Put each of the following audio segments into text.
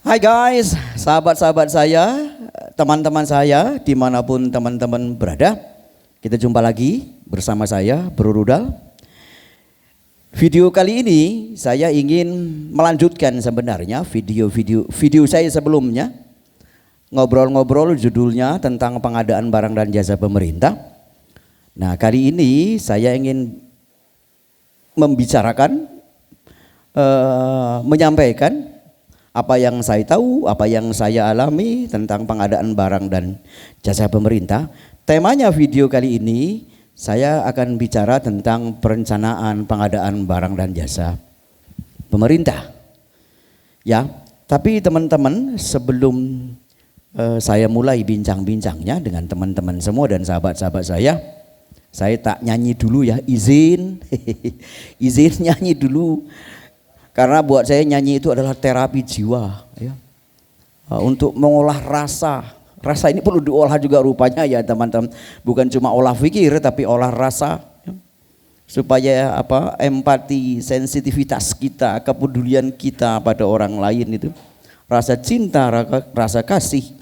Hai guys, sahabat-sahabat saya, teman-teman saya, dimanapun teman-teman berada. Kita jumpa lagi bersama saya, Bro Rudal. Video kali ini saya ingin melanjutkan sebenarnya video saya sebelumnya. Ngobrol-ngobrol judulnya tentang pengadaan barang dan jasa pemerintah. Nah, kali ini saya ingin membicarakan, menyampaikan apa yang saya tahu, apa yang saya alami tentang pengadaan barang dan jasa pemerintah. Temanya video kali ini saya akan bicara tentang perencanaan pengadaan barang dan jasa pemerintah. Ya, tapi teman-teman, sebelum saya mulai bincang-bincangnya dengan teman-teman semua dan sahabat-sahabat saya tak nyanyi dulu ya, izin nyanyi dulu. Karena buat saya nyanyi itu adalah terapi jiwa ya. Untuk mengolah rasa. Rasa ini perlu diolah juga rupanya ya teman-teman. Bukan cuma olah pikir tapi olah rasa ya. Supaya empati, sensitivitas kita, kepedulian kita pada orang lain itu, rasa cinta, rasa kasih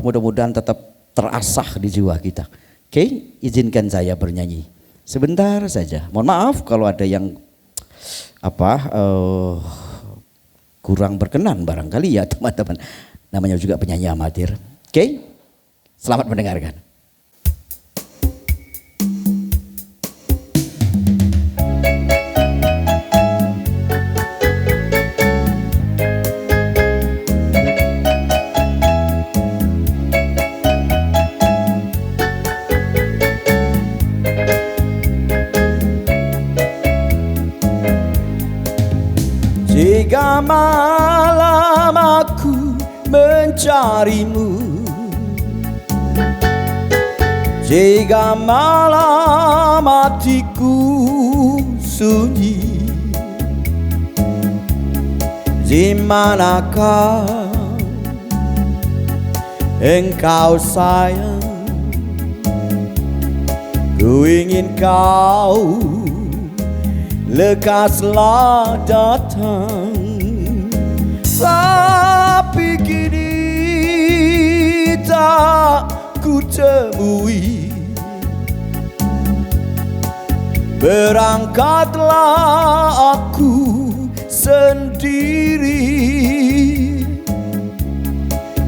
mudah-mudahan tetap terasah di jiwa kita. Oke, izinkan saya bernyanyi sebentar saja. Mohon maaf kalau ada yang kurang berkenan barangkali ya teman-teman. Namanya juga penyanyi amatir. Oke, selamat mendengarkan. Jika malam aku mencarimu, jika malam hatiku sunyi, di manakah engkau sayang? Ku ingin kau lekaslah datang, tapi kini tak ku temui. Berangkatlah aku sendiri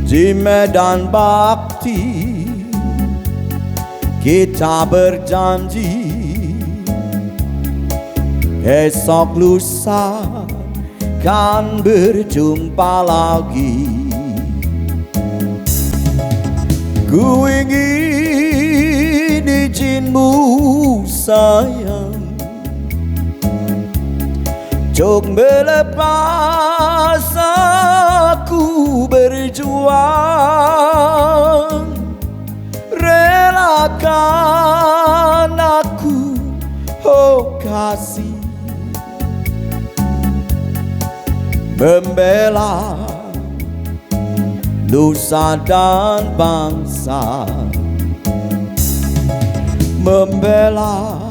di medan bakti, kita berjanji esok lusa kan berjumpa lagi. Ku ingin izinmu sayang, jok melepas aku berjuang. Relakan aku, oh kasih, membela nusa dan bangsa, membela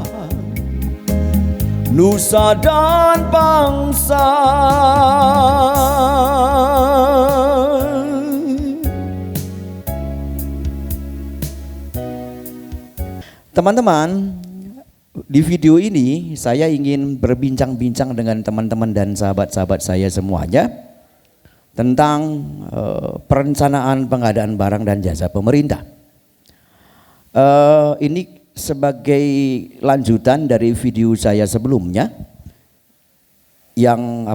nusa dan bangsa. Teman-teman, di video ini saya ingin berbincang-bincang dengan teman-teman dan sahabat-sahabat saya semuanya tentang perencanaan pengadaan barang dan jasa pemerintah. Ini sebagai lanjutan dari video saya sebelumnya yang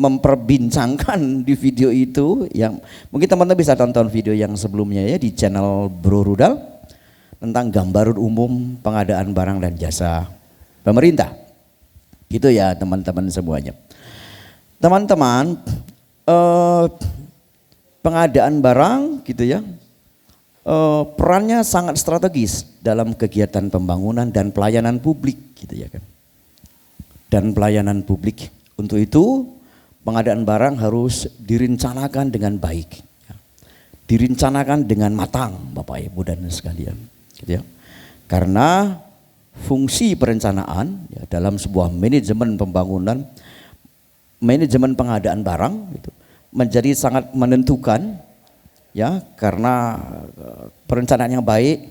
memperbincangkan di video itu, yang mungkin teman-teman bisa tonton video yang sebelumnya ya di channel Bro Rudal, tentang gambaran umum pengadaan barang dan jasa pemerintah. Gitu ya teman-teman semuanya. Teman-teman, pengadaan barang gitu ya, perannya sangat strategis dalam kegiatan pembangunan dan pelayanan publik gitu ya kan. Dan pelayanan publik, untuk itu pengadaan barang harus direncanakan dengan baik, direncanakan dengan matang Bapak Ibu dan sekalian. Gitu ya. Karena fungsi perencanaan ya, dalam sebuah manajemen pembangunan manajemen pengadaan barang itu menjadi sangat menentukan, ya, karena perencanaan yang baik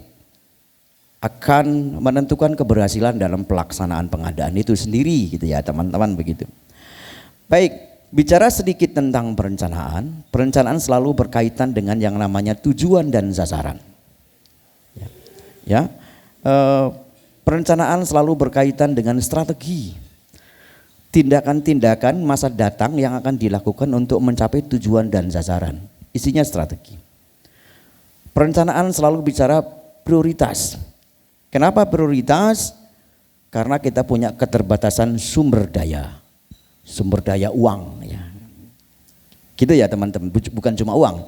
akan menentukan keberhasilan dalam pelaksanaan pengadaan itu sendiri gitu ya teman-teman, begitu. Baik, bicara sedikit tentang perencanaan. Perencanaan selalu berkaitan dengan yang namanya tujuan dan sasaran. Ya, perencanaan selalu berkaitan dengan strategi, tindakan-tindakan masa datang yang akan dilakukan untuk mencapai tujuan dan sasaran. Isinya strategi. Perencanaan selalu bicara prioritas. Kenapa prioritas? Karena kita punya keterbatasan sumber daya uang, ya. Gitu ya teman-teman, bukan cuma uang,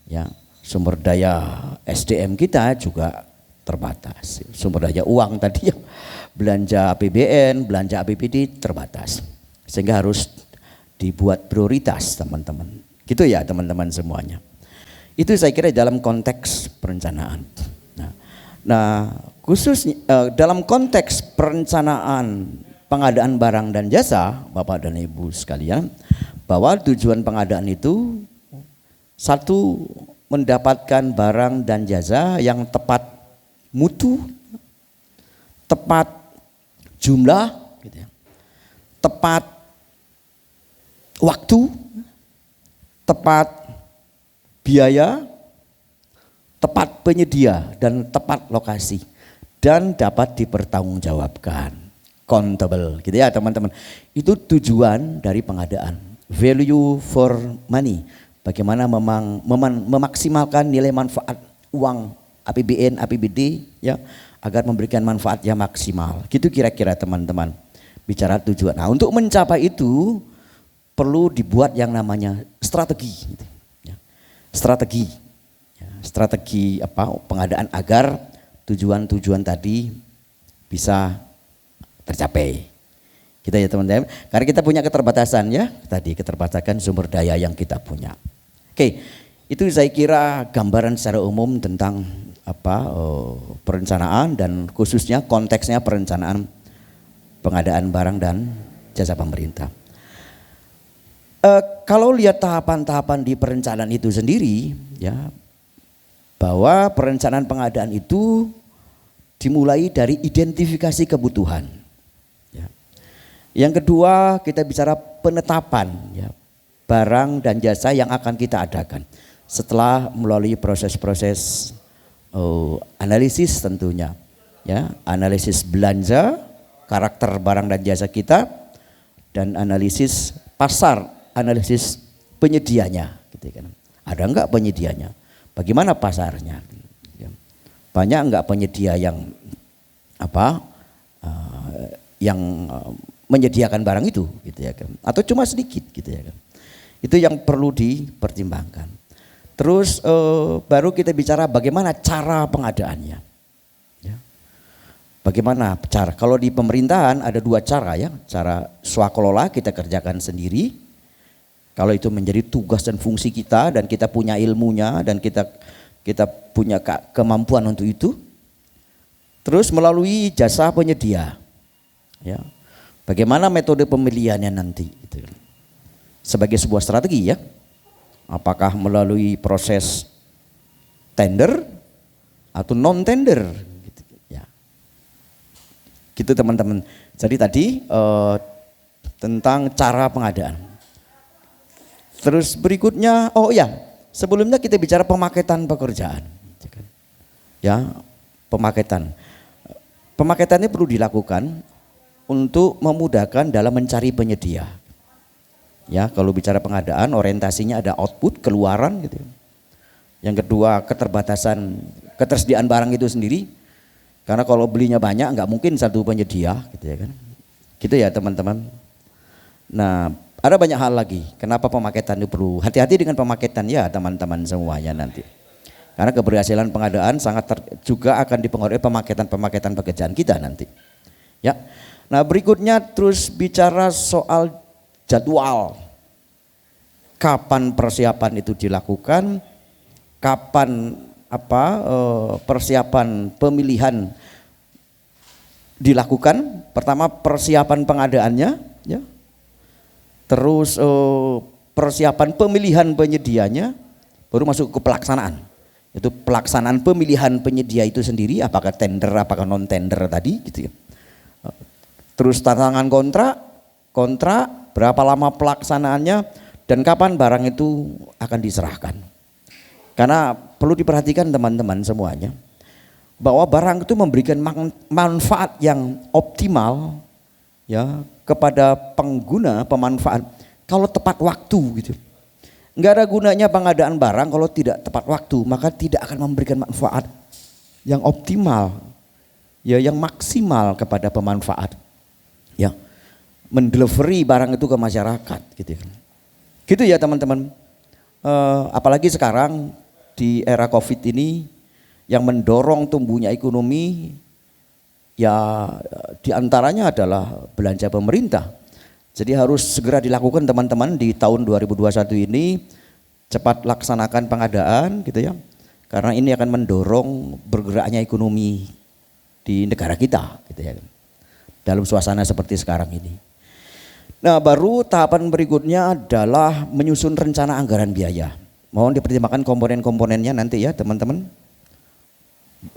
ya. Sumber daya SDM kita juga terbatas. Sumber daya uang tadi ya, belanja APBN, belanja APBD terbatas. Sehingga harus dibuat prioritas teman-teman. Gitu ya teman-teman semuanya. Itu saya kira dalam konteks perencanaan. Nah, khususnya dalam konteks perencanaan pengadaan barang dan jasa, Bapak dan Ibu sekalian, bahwa tujuan pengadaan itu satu, mendapatkan barang dan jasa yang tepat mutu, tepat jumlah, gitu ya, tepat waktu, tepat biaya, tepat penyedia dan tepat lokasi, dan dapat dipertanggungjawabkan, countable, gitu ya teman-teman. Itu tujuan dari pengadaan, value for money. Bagaimana memaksimalkan nilai manfaat uang APBN, APBD, ya, agar memberikan manfaat yang maksimal. Gitu kira-kira teman-teman bicara tujuan. Nah, untuk mencapai itu perlu dibuat yang namanya strategi, gitu, ya. Strategi apa pengadaan agar tujuan-tujuan tadi bisa tercapai. Kita ya teman-teman, karena kita punya keterbatasan, ya, tadi keterbatasan sumber daya yang kita punya. Oke, itu saya kira gambaran secara umum tentang perencanaan dan khususnya konteksnya perencanaan pengadaan barang dan jasa pemerintah. Kalau lihat tahapan-tahapan di perencanaan itu sendiri, ya, bahwa perencanaan pengadaan itu dimulai dari identifikasi kebutuhan. Ya. Yang kedua, kita bicara penetapan, ya, barang dan jasa yang akan kita adakan setelah melalui proses-proses analisis tentunya, ya, analisis belanja, karakter barang dan jasa kita, dan analisis pasar, analisis penyedianya, gitu kan. Ada enggak penyedianya? Bagaimana pasarnya? Banyak enggak penyedia yang menyediakan barang itu, gitu ya kan? Atau cuma sedikit, gitu ya kan? Itu yang perlu dipertimbangkan. Terus baru kita bicara bagaimana cara pengadaannya. Ya. Bagaimana cara? Kalau di pemerintahan ada dua cara, ya, cara swakelola kita kerjakan sendiri. Kalau itu menjadi tugas dan fungsi kita dan kita punya ilmunya dan kita punya kemampuan untuk itu. Terus melalui jasa penyedia, ya. Bagaimana metode pemilihannya nanti, gitu. Sebagai sebuah strategi, ya. Apakah melalui proses tender atau non tender, gitu, ya. Gitu teman-teman. Jadi tadi tentang cara pengadaan. Terus berikutnya, sebelumnya kita bicara pemaketan pekerjaan, ya, pemaketan. Pemaketannya perlu dilakukan untuk memudahkan dalam mencari penyedia. Ya, kalau bicara pengadaan orientasinya ada output, keluaran, gitu. Yang kedua ketersediaan barang itu sendiri, karena kalau belinya banyak nggak mungkin satu penyedia, gitu ya kan. Gitu ya teman-teman. Nah, ada banyak hal lagi. Kenapa pemaketan itu perlu? Hati-hati dengan pemaketan, ya teman-teman semuanya nanti. Karena keberhasilan pengadaan juga akan dipengaruhi pemaketan pekerjaan kita nanti. Ya. Nah, berikutnya terus bicara soal jadwal. Kapan persiapan itu dilakukan? Kapan persiapan pemilihan dilakukan? Pertama persiapan pengadaannya, ya. terus persiapan pemilihan penyedianya, baru masuk ke pelaksanaan. Itu pelaksanaan pemilihan penyedia itu sendiri, apakah tender, apakah non tender tadi gitu ya. Terus tantangan kontrak, berapa lama pelaksanaannya, dan kapan barang itu akan diserahkan. Karena perlu diperhatikan teman-teman semuanya, bahwa barang itu memberikan manfaat yang optimal ya kepada pengguna, pemanfaat kalau tepat waktu gitu. Enggak ada gunanya pengadaan barang kalau tidak tepat waktu, maka tidak akan memberikan manfaat yang optimal ya, yang maksimal kepada pemanfaat ya, mendelivery barang itu ke masyarakat gitu kan. Gitu ya teman-teman. Apalagi sekarang di era Covid ini yang mendorong tumbuhnya ekonomi ya diantaranya adalah belanja pemerintah. Jadi harus segera dilakukan teman-teman di tahun 2021 ini, cepat laksanakan pengadaan gitu ya. Karena ini akan mendorong bergeraknya ekonomi di negara kita gitu ya. Dalam suasana seperti sekarang ini. Nah, baru tahapan berikutnya adalah menyusun rencana anggaran biaya. Mohon dipertimbangkan komponen-komponennya nanti ya teman-teman.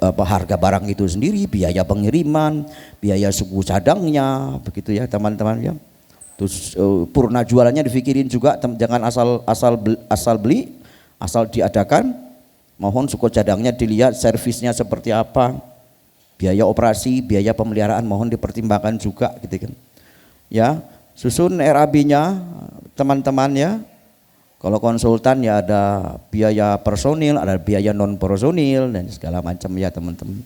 Harga barang itu sendiri, biaya pengiriman, biaya suku cadangnya, begitu ya teman-teman ya. Terus purna jualannya dipikirin juga, jangan asal beli, asal diadakan. Mohon suku cadangnya dilihat, servisnya seperti apa, biaya operasi, biaya pemeliharaan mohon dipertimbangkan juga gitu kan. Ya, susun RAB-nya teman-teman ya. Kalau konsultan ya ada biaya personil, ada biaya non personil dan segala macam ya teman-teman.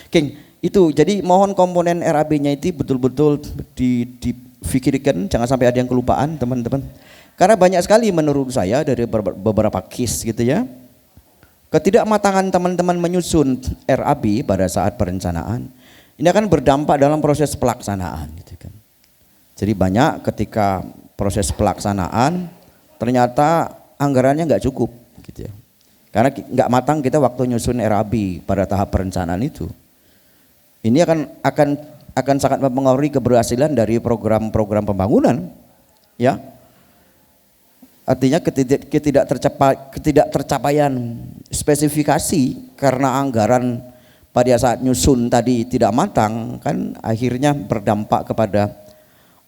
Oke, itu jadi mohon komponen RAB-nya itu betul-betul difikirkan, jangan sampai ada yang kelupaan teman-teman. Karena banyak sekali menurut saya dari beberapa case gitu ya, ketidakmatangan teman-teman menyusun RAB pada saat perencanaan ini akan berdampak dalam proses pelaksanaan gitu kan. Jadi banyak ketika proses pelaksanaan ternyata anggarannya nggak cukup gitu ya. Karena nggak matang kita waktu nyusun RAB pada tahap perencanaan itu. Ini akan sangat mempengaruhi keberhasilan dari program-program pembangunan ya. Artinya ketidaktercapaian spesifikasi karena anggaran pada saat nyusun tadi tidak matang kan akhirnya berdampak kepada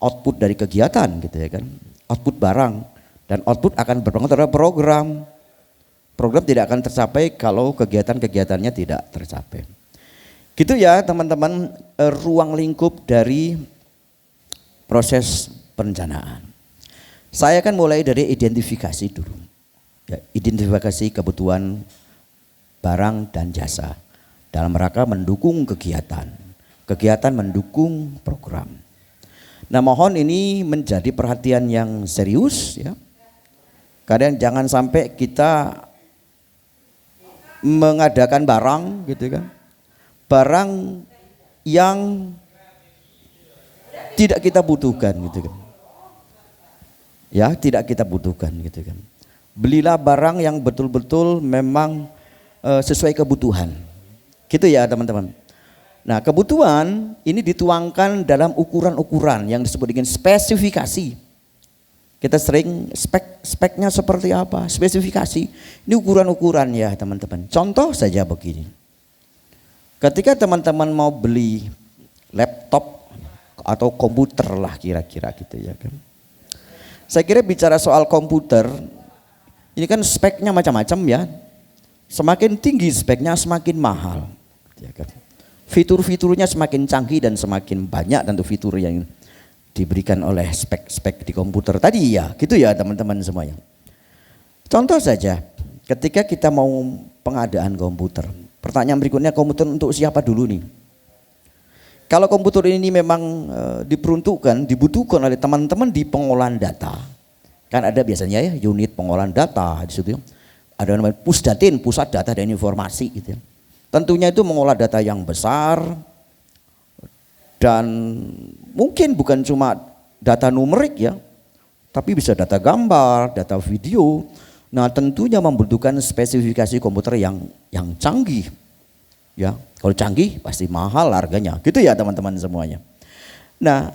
output dari kegiatan gitu ya kan. Output barang dan output akan berpengaruh terhadap program. Program tidak akan tercapai kalau kegiatan-kegiatannya tidak tercapai. Gitu ya teman-teman, ruang lingkup dari proses perencanaan. Saya akan mulai dari identifikasi dulu. Ya, identifikasi kebutuhan barang dan jasa dalam rangka mendukung kegiatan. Kegiatan mendukung program. Nah, mohon ini menjadi perhatian yang serius ya. Kadang jangan sampai kita mengadakan barang gitu kan. Barang yang tidak kita butuhkan gitu kan. Ya, tidak kita butuhkan gitu kan. Belilah barang yang betul-betul memang sesuai kebutuhan. Gitu ya teman-teman. Nah, kebutuhan ini dituangkan dalam ukuran-ukuran yang disebut dengan spesifikasi. Kita sering speknya seperti apa, spesifikasi. Ini ukuran-ukuran ya teman-teman. Contoh saja begini. Ketika teman-teman mau beli laptop atau komputer lah kira-kira gitu ya kan. Saya kira bicara soal komputer, ini kan speknya macam-macam ya. Semakin tinggi speknya semakin mahal. Ya kan? Fitur-fiturnya semakin canggih dan semakin banyak tentu fitur yang diberikan oleh spek-spek di komputer tadi ya. Gitu ya teman-teman semuanya. Contoh saja, ketika kita mau pengadaan komputer. Pertanyaan berikutnya, komputer untuk siapa dulu nih? Kalau komputer ini memang dibutuhkan oleh teman-teman di pengolahan data, kan ada biasanya ya unit pengolahan data di situ, ada namanya Pusdatin, pusat data dan informasi gitu ya. Tentunya itu mengolah data yang besar dan mungkin bukan cuma data numerik ya, tapi bisa data gambar, data video. Nah, tentunya membutuhkan spesifikasi komputer yang canggih. Ya, kalau canggih pasti mahal harganya. Gitu ya teman-teman semuanya. Nah,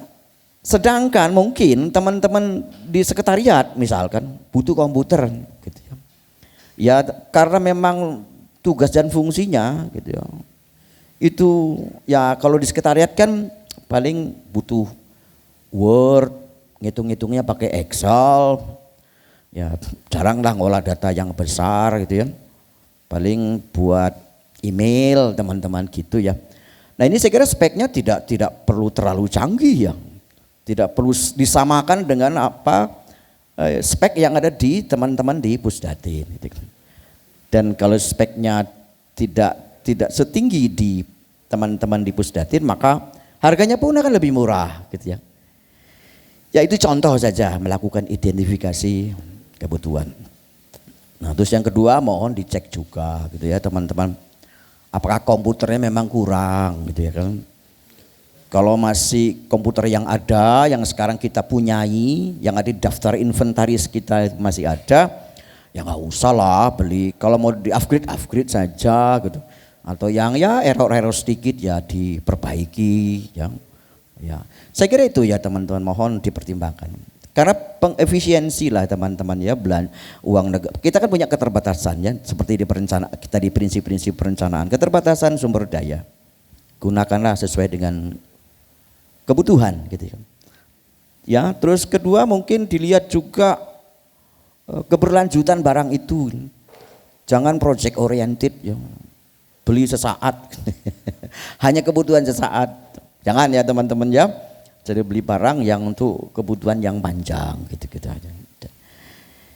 Sedangkan mungkin teman-teman di sekretariat misalkan butuh komputer gitu ya. Ya karena memang tugas dan fungsinya gitu ya. Itu ya kalau di sekretariat kan paling butuh Word, ngitung-ngitungnya pakai Excel. Ya jarang lah ngolah data yang besar gitu ya. Paling buat email teman-teman gitu ya. Nah ini saya kira speknya tidak perlu terlalu canggih ya. Tidak perlu disamakan dengan apa spek yang ada di teman-teman di Pusdatin. Dan kalau speknya tidak setinggi di teman-teman di Pusdatin, maka harganya pun akan lebih murah gitu ya. Ya itu contoh saja melakukan identifikasi kebutuhan. Nah terus yang kedua mohon dicek juga gitu ya teman-teman. Apakah komputernya memang kurang gitu ya kan. Kalau masih komputer yang ada, yang sekarang kita punyai, yang ada di daftar inventaris kita masih ada, ya nggak usah lah beli. Kalau mau di upgrade saja gitu. Atau yang ya error sedikit ya diperbaiki. Ya, saya kira itu ya teman-teman mohon dipertimbangkan. Karena pengefisiensi lah teman-teman ya uang negara. Kita kan punya keterbatasan ya, seperti di kita di prinsip-prinsip perencanaan. Keterbatasan sumber daya. Gunakanlah sesuai dengan kebutuhan gitu ya. Ya, terus kedua mungkin dilihat juga keberlanjutan barang itu. Jangan project oriented ya. Beli sesaat. Hanya kebutuhan sesaat. Jangan ya teman-teman ya. Jadi beli barang yang untuk kebutuhan yang panjang gitu-gitu aja.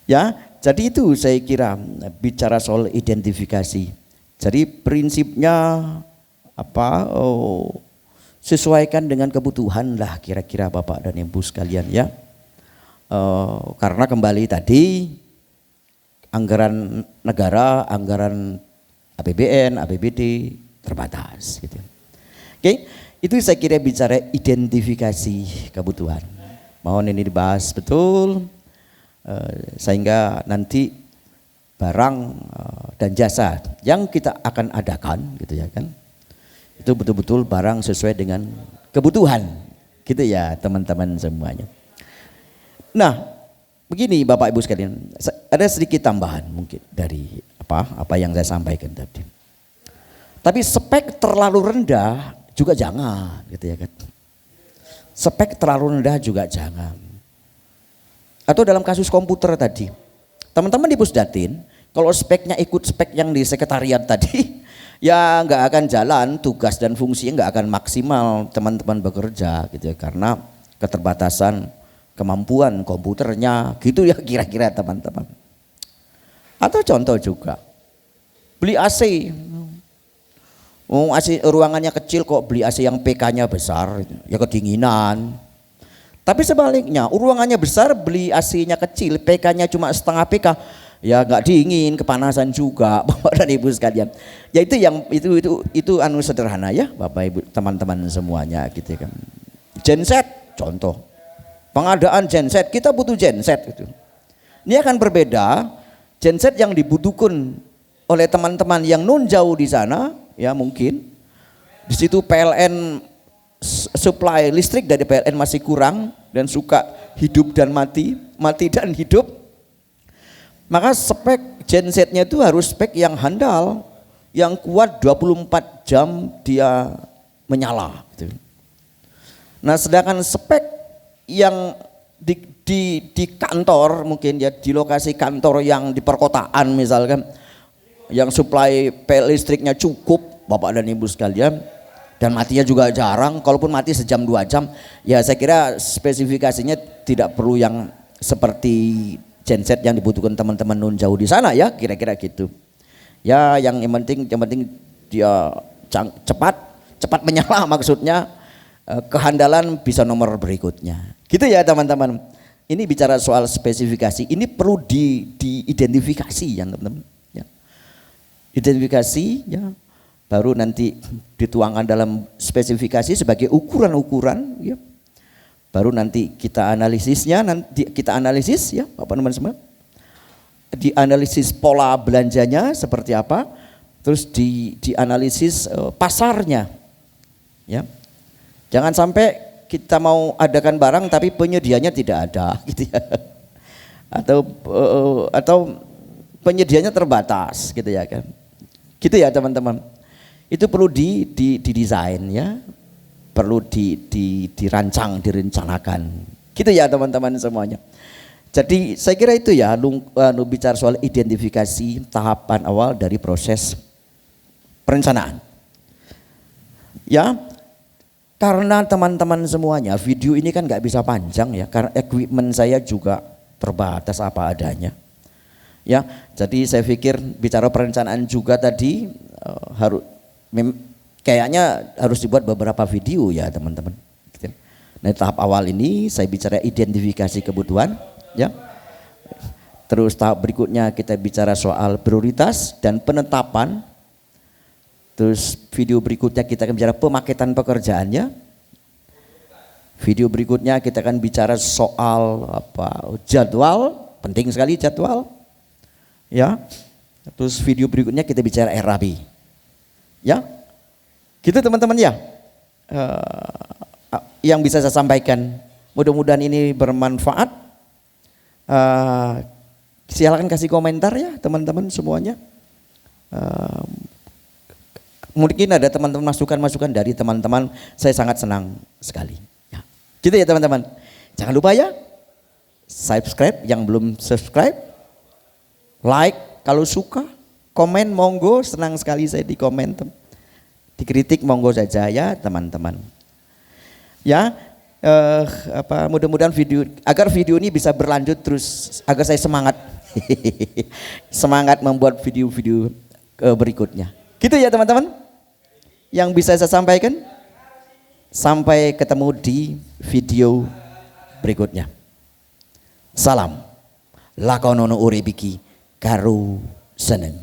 Ya, jadi itu saya kira bicara soal identifikasi. Jadi prinsipnya apa? Sesuaikan dengan kebutuhan lah kira-kira Bapak dan Ibu sekalian ya. Karena kembali tadi anggaran negara, anggaran APBN, APBD terbatas gitu. Oke, itu saya kira bicara identifikasi kebutuhan. Mohon ini dibahas betul sehingga nanti barang dan jasa yang kita akan adakan gitu ya kan. Itu betul-betul barang sesuai dengan kebutuhan gitu ya teman-teman semuanya. Nah begini Bapak Ibu sekalian, ada sedikit tambahan mungkin dari apa yang saya sampaikan tadi. Tapi spek terlalu rendah juga jangan gitu ya kan. Spek terlalu rendah juga jangan. Atau dalam kasus komputer tadi, teman-teman di Pusdatin kalau speknya ikut spek yang di sekretariat tadi ya nggak akan jalan, tugas dan fungsinya nggak akan maksimal teman-teman bekerja gitu ya, karena keterbatasan kemampuan komputernya gitu ya kira-kira teman-teman. Atau contoh juga beli AC, AC ruangannya kecil kok beli AC yang PK-nya besar ya kedinginan. Tapi sebaliknya ruangannya besar beli AC-nya kecil, PK-nya cuma setengah PK. Ya nggak dingin, kepanasan juga Bapak dan Ibu sekalian. Ya itu anu sederhana ya Bapak Ibu teman-teman semuanya gitu kan. Genset contoh. Pengadaan genset, kita butuh genset gitu. Ini akan berbeda genset yang dibutuhkan oleh teman-teman yang non jauh di sana ya mungkin di situ PLN supply listrik dari PLN masih kurang dan suka hidup dan mati dan hidup. Maka spek gensetnya itu harus spek yang handal, yang kuat 24 jam dia menyala. Gitu. Nah sedangkan spek yang di kantor mungkin ya di lokasi kantor yang di perkotaan misalkan, yang suplai PL listriknya cukup Bapak dan Ibu sekalian, dan matinya juga jarang, kalaupun mati sejam 2 jam, ya saya kira spesifikasinya tidak perlu yang seperti genset yang dibutuhkan teman-teman non jauh di sana ya kira-kira gitu. Ya yang penting dia cepat menyala maksudnya, kehandalan bisa nomor berikutnya. Gitu ya teman-teman. Ini bicara soal spesifikasi, ini perlu diidentifikasi ya teman-teman. Ya. Identifikasi ya, baru nanti dituangkan dalam spesifikasi sebagai ukuran-ukuran ya. Baru nanti kita analisisnya, kita analisis ya Bapak teman semua. Dianalisis pola belanjanya seperti apa, terus dianalisis pasarnya. Ya. Jangan sampai kita mau adakan barang tapi penyedianya tidak ada gitu ya. Atau penyedianya terbatas gitu ya kan. Gitu ya teman-teman. Itu perlu didesain ya. Perlu direncanakan. Gitu ya teman-teman semuanya. Jadi saya kira itu ya bicara soal identifikasi tahapan awal dari proses perencanaan. Ya, karena teman-teman semuanya video ini kan nggak bisa panjang ya, karena equipment saya juga terbatas apa adanya. Ya, jadi saya pikir bicara perencanaan juga tadi kayaknya harus dibuat beberapa video ya teman-teman. Nah tahap awal ini saya bicara identifikasi kebutuhan. Ya, terus tahap berikutnya kita bicara soal prioritas dan penetapan. Terus video berikutnya kita akan bicara pemaketan pekerjaannya. Video berikutnya kita akan bicara soal jadwal, penting sekali jadwal. Ya, terus video berikutnya kita bicara RAB. Ya, gitu teman-teman ya. Yang bisa saya sampaikan, mudah-mudahan ini bermanfaat. Silakan kasih komentar ya teman-teman semuanya. Mungkin ada teman-teman masukan dari teman-teman, saya sangat senang sekali. Ya. Gitu ya teman-teman. Jangan lupa ya, subscribe yang belum subscribe, like kalau suka, komen monggo, senang sekali saya di komen, dikritik monggo saja ya teman-teman. Ya. Mudah-mudahan agar video ini bisa berlanjut terus, agar saya semangat membuat video-video berikutnya. Gitu ya teman-teman yang bisa saya sampaikan. Sampai ketemu di video berikutnya. Salam lakonono uribiki karo seneng.